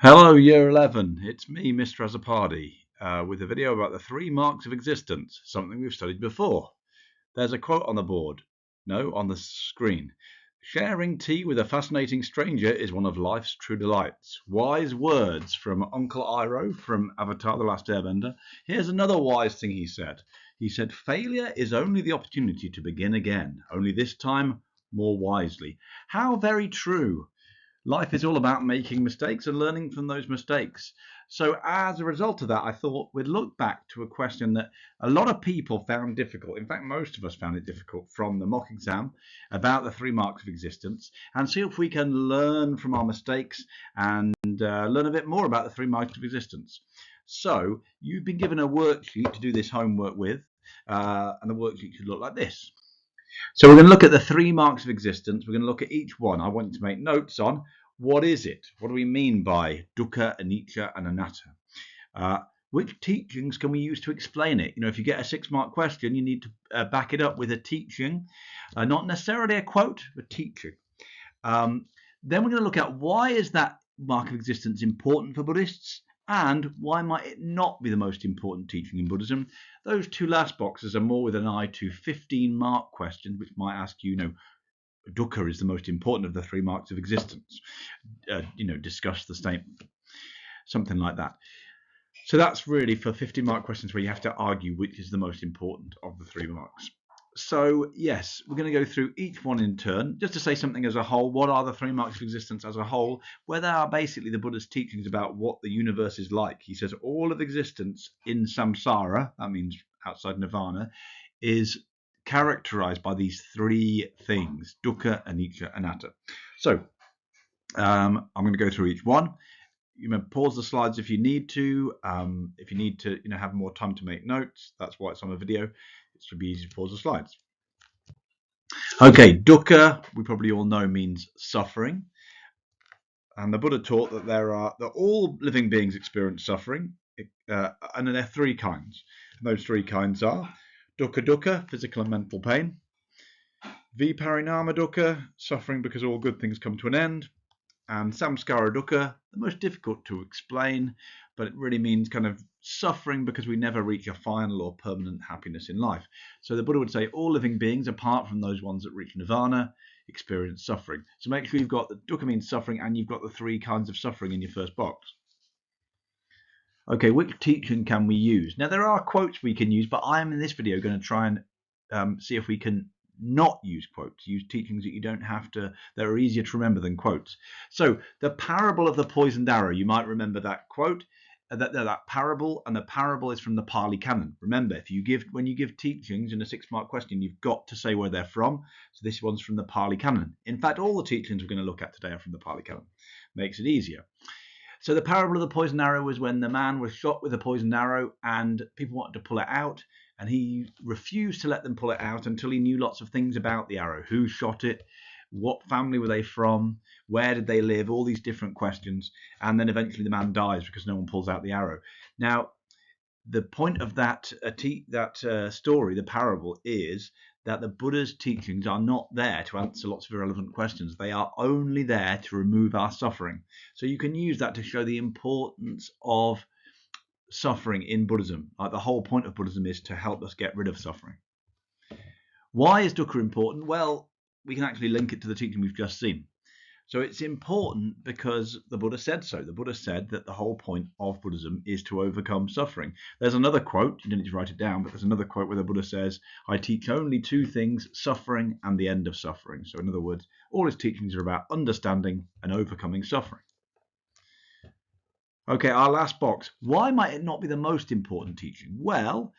Hello Year 11, it's me Mr. Azzopardi with a video about the 3 marks of existence, something we've studied before. There's a quote on the board, no, on the screen. Sharing tea with a fascinating stranger is one of life's true delights. Wise words from Uncle Iroh from Avatar The Last Airbender. Here's another wise thing he said. He said, failure is only the opportunity to begin again, only this time more wisely. How very true. Life is all about making mistakes and learning from those mistakes. So as a result of that, I thought we'd look back to a question that a lot of people found difficult. In fact, most of us found it difficult from the mock exam about the 3 marks of existence, and see if we can learn from our mistakes and learn a bit more about the 3 marks of existence. So you've been given a worksheet to do this homework with, and the worksheet should look like this. So we're going to look at the 3 marks of existence. We're going to look at each one. I want you to make notes on what is it? What do we mean by dukkha, anicca, and anatta? Which teachings can we use to explain it? You know, if you get a 6-mark question, you need to back it up with a teaching, not necessarily a quote, but teaching. Then we're going to look at why is that mark of existence important for Buddhists, and why might it not be the most important teaching in Buddhism. Those 2 last boxes are more with an eye to 15-mark questions, which might ask you, dukkha is the most important of the 3 marks of existence. Discuss the statement, something like that. So that's really for 15-mark questions where you have to argue which is the most important of the 3 marks. So yes, we're going to go through each one in turn, just to say something as a whole. What are the 3 marks of existence as a whole? Where they are basically the Buddha's teachings about what the universe is like. He says all of existence in samsara, that means outside nirvana, is characterized by these 3 things: dukkha, anicca, anatta. So I'm going to go through each one. You may pause the slides if you need to. If you need to, have more time to make notes, that's why it's on a video. It should be easy to pause the slides. Okay, dukkha, we probably all know, means suffering. And the Buddha taught that all living beings experience suffering, and there are 3 kinds. And those 3 kinds are dukkha dukkha, physical and mental pain; viparinama dukkha, suffering because all good things come to an end; and samskara dukkha, the most difficult to explain, but it really means kind of suffering because we never reach a final or permanent happiness in life. So the Buddha would say all living beings, apart from those ones that reach nirvana, experience suffering. So make sure you've got the dukkha means suffering, and you've got the 3 kinds of suffering in your first box. Okay, which teaching can we use? Now there are quotes we can use, but I am in this video going to try and see if we can not use quotes, use teachings that you don't have to, that are easier to remember than quotes. So the parable of the poisoned arrow, you might remember that quote, that parable, and the parable is from the Pali Canon. Remember, when you give teachings in a 6-mark question, you've got to say where they're from. So this one's from the Pali Canon. In fact, all the teachings we're going to look at today are from the Pali Canon. Makes it easier. So the parable of the poisoned arrow was when the man was shot with a poisoned arrow and people wanted to pull it out, and he refused to let them pull it out until he knew lots of things about the arrow: who shot it, what family were they from, where did they live, all these different questions. And then eventually the man dies because no one pulls out the arrow. Now the point of that story, the parable, is that the Buddha's teachings are not there to answer lots of irrelevant questions. They are only there to remove our suffering. So you can use that to show the importance of suffering in Buddhism. Like, the whole point of Buddhism is to help us get rid of suffering. Why is dukkha important? Well, we can actually link it to the teaching we've just seen. So it's important because the Buddha said so. The Buddha said that the whole point of Buddhism is to overcome suffering. There's another quote, you don't need to write it down, but there's another quote where the Buddha says, I teach only 2 things, suffering and the end of suffering. So in other words, all his teachings are about understanding and overcoming suffering. Okay, our last box. Why might it not be the most important teaching? Well,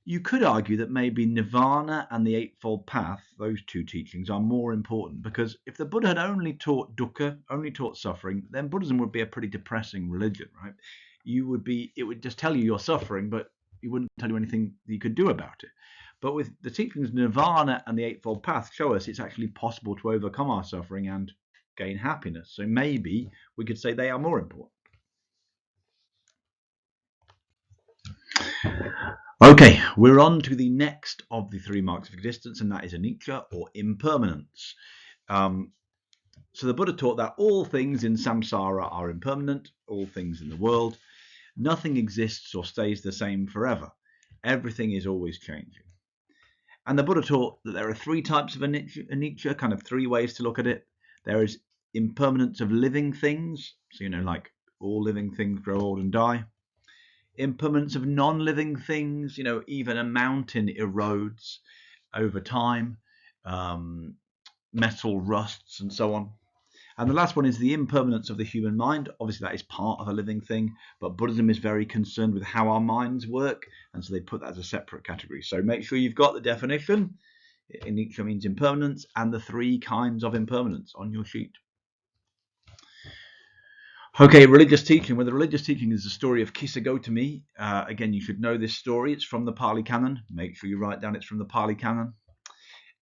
you could argue that maybe Nirvana and the Eightfold Path, those 2 teachings, are more important, because if the Buddha had only taught dukkha, only taught suffering, then Buddhism would be a pretty depressing religion, right? It would just tell you you're suffering, but it wouldn't tell you anything that you could do about it. But with the teachings, Nirvana and the Eightfold Path show us it's actually possible to overcome our suffering and gain happiness. So maybe we could say they are more important. Okay, we're on to the next of the 3 marks of existence, and that is anicca, or impermanence. So the Buddha taught that all things in samsara are impermanent, all things in the world. Nothing exists or stays the same forever. Everything is always changing. And the Buddha taught that there are three types of anicca, kind of three ways to look at it. There is impermanence of living things, so like all living things grow old and die. Impermanence of non-living things, even a mountain erodes over time, metal rusts and so on. And the last one is the impermanence of the human mind. Obviously, that is part of a living thing, but Buddhism is very concerned with how our minds work, and so they put that as a separate category. So make sure you've got the definition. Anicca means impermanence, and the three kinds of impermanence on your sheet. Okay, religious teaching. Well, the religious teaching is the story of Kisa Gotami. Again, you should know this story. It's from the Pali Canon. Make sure you write down it's from the Pali Canon.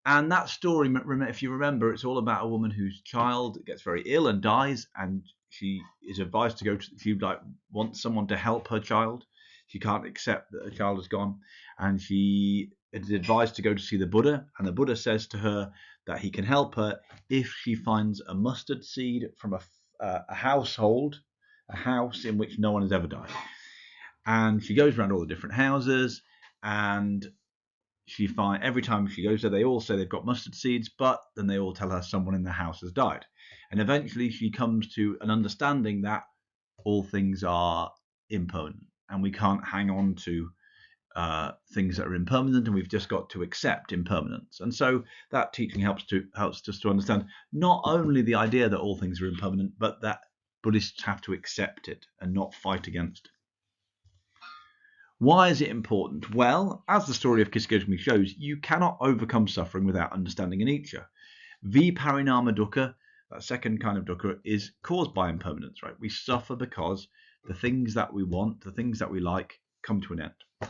And that story, if you remember, it's all about a woman whose child gets very ill and dies, and she is advised to go to, she wants someone to help her child. She can't accept that her child is gone, and she is advised to go to see the Buddha, and the Buddha says to her that he can help her if she finds a mustard seed from a household, a house in which no one has ever died. And she goes around all the different houses, and she finds every time she goes there, they all say they've got mustard seeds, but then they all tell her someone in the house has died. And eventually she comes to an understanding that all things are impermanent, and we can't hang on to things that are impermanent, and we've just got to accept impermanence. And so that teaching helps us to understand not only the idea that all things are impermanent, but that Buddhists have to accept it and not fight against it. Why is it important? Well, as the story of Kisa Gotami shows, you cannot overcome suffering without understanding anicca. Viparinama dukkha, that second kind of dukkha, is caused by impermanence, right? We suffer because the things that we want, the things that we like, come to an end.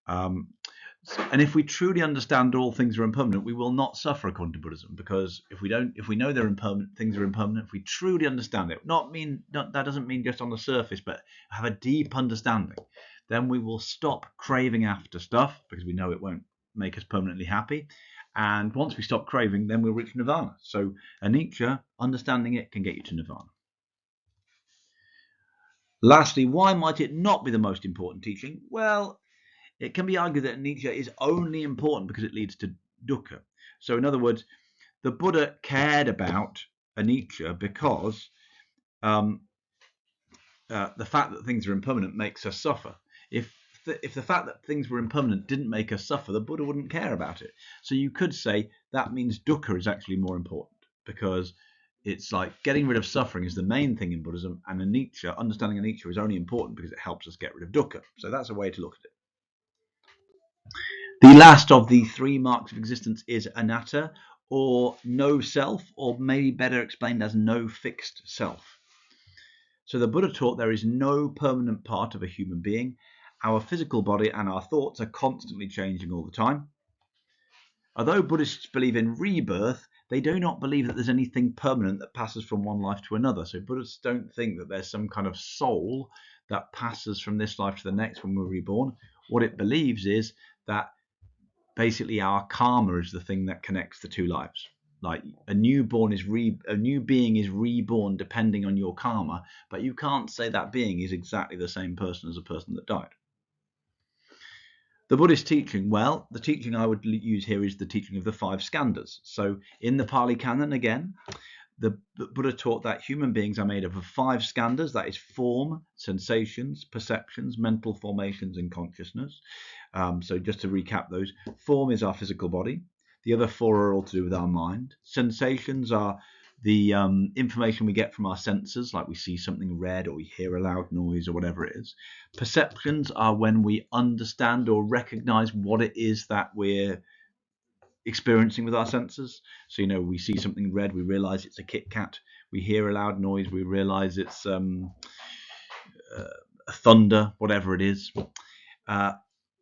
And if we truly understand all things are impermanent, we will not suffer according to Buddhism, because if we know they're impermanent, things are impermanent, if we truly understand it, that doesn't mean just on the surface, but have a deep understanding, then we will stop craving after stuff, because we know it won't make us permanently happy. And once we stop craving, then we'll reach nirvana. So anicca, understanding it, can get you to nirvana. Lastly, why might it not be the most important teaching? Well, it can be argued that anicca is only important because it leads to dukkha. So in other words, the Buddha cared about anicca because the fact that things are impermanent makes us suffer. If the fact that things were impermanent didn't make us suffer, the Buddha wouldn't care about it. So you could say that means dukkha is actually more important, because it's like getting rid of suffering is the main thing in Buddhism, and anicca, understanding anicca, is only important because it helps us get rid of dukkha. So that's a way to look at it. The last of the three marks of existence is anatta, or no self, or maybe better explained as no fixed self. So the Buddha taught there is no permanent part of a human being. Our physical body and our thoughts are constantly changing all the time. Although Buddhists believe in rebirth, they do not believe that there's anything permanent that passes from one life to another. So Buddhists don't think that there's some kind of soul that passes from this life to the next when we're reborn. What it believes is that basically our karma is the thing that connects the two lives. Like a new being is reborn depending on your karma, but you can't say that being is exactly the same person as a person that died. The Buddhist teaching, well, the teaching I would use here is the teaching of the 5 skandhas. So in the Pali Canon, again, the Buddha taught that human beings are made up of 5 skandhas, that is form, sensations, perceptions, mental formations, and consciousness. So just to recap those, form is our physical body. The other 4 are all to do with our mind. Sensations are the information we get from our senses, like we see something red or we hear a loud noise or whatever it is. Perceptions are when we understand or recognize what it is that we're experiencing with our senses. So we see something red, we realize it's a Kit Kat. We hear a loud noise, we realize it's thunder, whatever it is.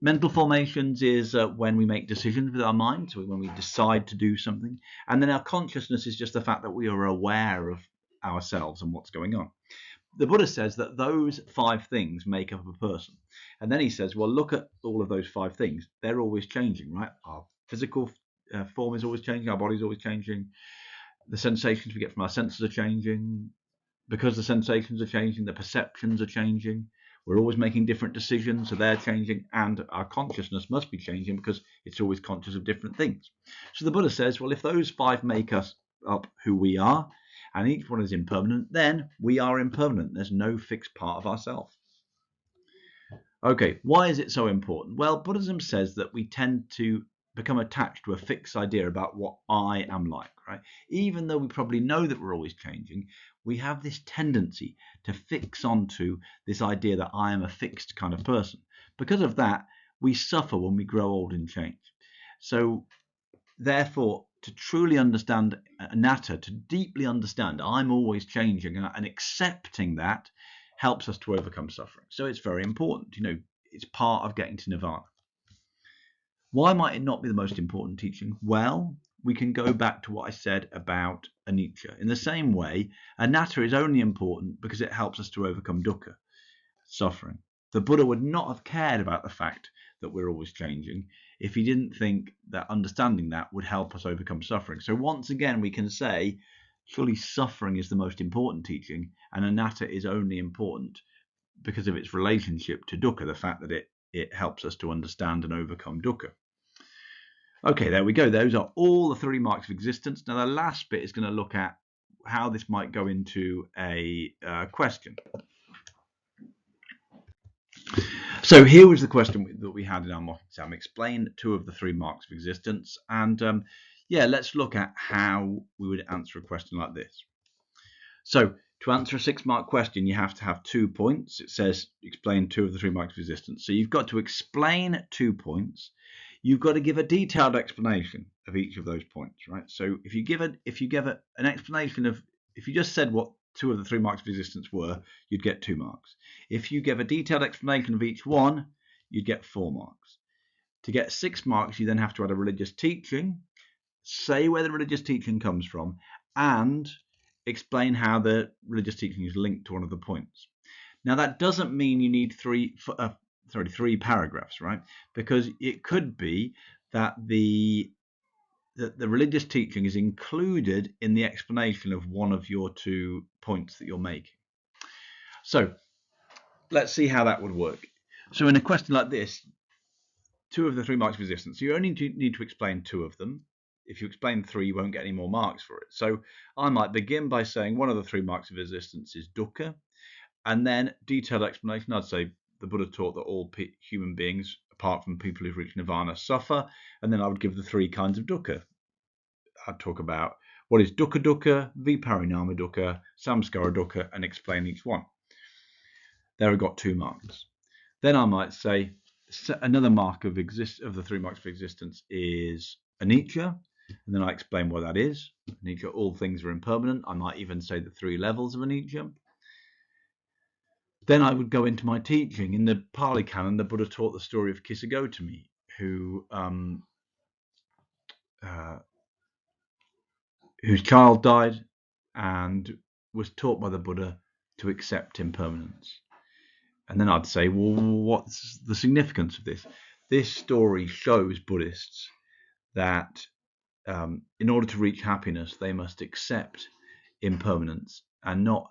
Mental formations is when we make decisions with our mind, so when we decide to do something. And then our consciousness is just the fact that we are aware of ourselves and what's going on. The Buddha says that those 5 things make up a person. And then he says, well, look at all of those 5 things. They're always changing, right? Our physical form is always changing. Our body's always changing. The sensations we get from our senses are changing. Because the sensations are changing, the perceptions are changing. We're always making different decisions, so they're changing, and our consciousness must be changing because it's always conscious of different things. So the Buddha says, well, if those 5 make us up who we are, and each one is impermanent, then we are impermanent. There's no fixed part of ourselves. Okay, why is it so important? Well, Buddhism says that we tend to become attached to a fixed idea about what I am like, right? Even though we probably know that we're always changing, we have this tendency to fix onto this idea that I am a fixed kind of person. Because of that, we suffer when we grow old and change. So therefore, to truly understand anatta, to deeply understand I'm always changing, and accepting that helps us to overcome suffering. So it's very important. It's part of getting to nirvana. Why might it not be the most important teaching? Well, we can go back to what I said about anicca. In the same way, anatta is only important because it helps us to overcome dukkha, suffering. The Buddha would not have cared about the fact that we're always changing if he didn't think that understanding that would help us overcome suffering. So once again, we can say, surely suffering is the most important teaching, and anatta is only important because of its relationship to dukkha, the fact that it helps us to understand and overcome dukkha. Okay, there we go. Those are all the 3 marks of existence. Now, the last bit is going to look at how this might go into a question. So here was the question that we had in our mock exam. Explain 2 of the 3 marks of existence. And let's look at how we would answer a question like this. So to answer a 6-mark question, you have to have 2 points. It says explain 2 of the 3 marks of existence. So you've got to explain 2 points. You've got to give a detailed explanation of each of those points, right? So if you give an explanation of, if you just said what 2 of the 3 marks of existence were, you'd get 2 marks. If you give a detailed explanation of each one, you'd get 4 marks. To get 6 marks, you then have to add a religious teaching, say where the religious teaching comes from, and explain how the religious teaching is linked to one of the points. Now, that doesn't mean you need 3 paragraphs, right? Because it could be that the religious teaching is included in the explanation of one of your 2 points that you're making. So let's see how that would work. So in a question like this, 2 of the 3 marks of existence, you only need to explain 2 of them. If you explain 3, you won't get any more marks for it. So I might begin by saying one of the 3 marks of existence is dukkha, and then detailed explanation. I'd say the Buddha taught that all human beings, apart from people who've reached nirvana, suffer, and then I would give the 3 kinds of dukkha. I'd talk about what is dukkha dukkha, viparinama dukkha, samskara dukkha, and explain each one. There I got 2 marks. Then I might say another mark of the 3 marks of existence is anicca, and then I explain what that is. Anicca, all things are impermanent. I might even say the 3 levels of anicca. Then I would go into my teaching. In the Pali Canon, the Buddha taught the story of Kisagotami, whose child died and was taught by the Buddha to accept impermanence. And then I'd say, well, what's the significance of this? This story shows Buddhists that in order to reach happiness, they must accept impermanence and not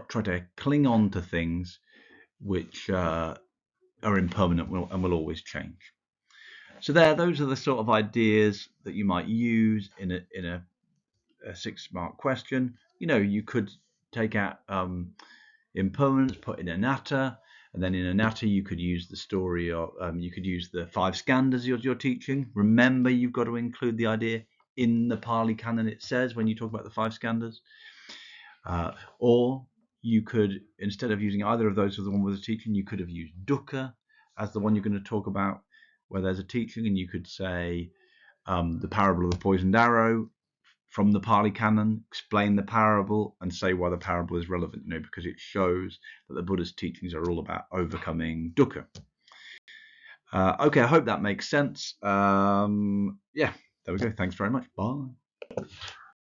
try to cling on to things which are impermanent and will always change. So those are the sort of ideas that you might use in a 6-mark question. You could take out impermanence, put in anatta, and then in anatta you could use the story, or you could use the 5 skandhas you're teaching. Remember, you've got to include the idea in the Pali Canon. It says when you talk about the 5 skandhas, or you could, instead of using either of those as the one with the teaching, you could have used dukkha as the one you're going to talk about where there's a teaching, and you could say the parable of the poisoned arrow from the Pali Canon, explain the parable and say why the parable is relevant, because it shows that the Buddha's teachings are all about overcoming dukkha. Okay, I hope that makes sense. There we go. Thanks very much. Bye.